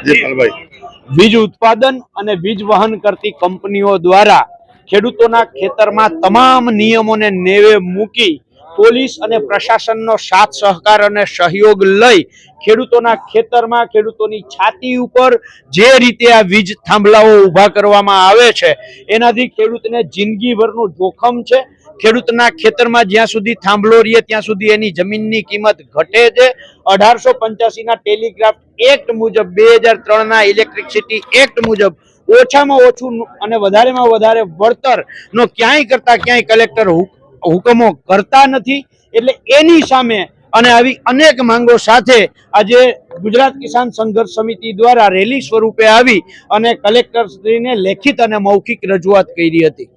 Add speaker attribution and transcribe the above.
Speaker 1: વીજ ઉત્પાદન અને વીજ વહન કરતી કંપનીઓ દ્વારા ખેડૂતોના ખેતરમાં તમામ નિયમોને નેવે મૂકી પોલીસ અને પ્રશાસનનો સાથ સહકાર અને સહયોગ લઈ ખેડૂતોના ખેતરમાં ખેડૂતોની છાતી ઉપર જે રીતે આ વીજ થાંભલાઓ ઊભા કરવામાં આવે છે એનાથી ખેડૂતને જિંદગીભરનું જોખમ છે। ખેડૂતના ખેતરમાં જ્યાં સુધી થાંભલો રહે ત્યાં સુધી એની જમીનની કિંમત ઘટે છે। 1885ના ટેલિગ્રાફ એક્ટ મુજબ 2003ના ઇલેક્ટ્રિસિટી એક્ટ મુજબ ઓછામાં ઓછું અને વધારેમાં વધારે વળતરનો ક્યાંય કરતા ક્યાંય કલેક્ટર હુકમો કરતા નથી। એટલે એની સામે અને આવી અનેક માંગો સાથે આજે ગુજરાત કિસાન સંઘર્ષ સમિતિ દ્વારા રેલી સ્વરૂપે આવી અને કલેક્ટરશ્રીને લેખિત અને મૌખિક રજૂઆત કરી હતી।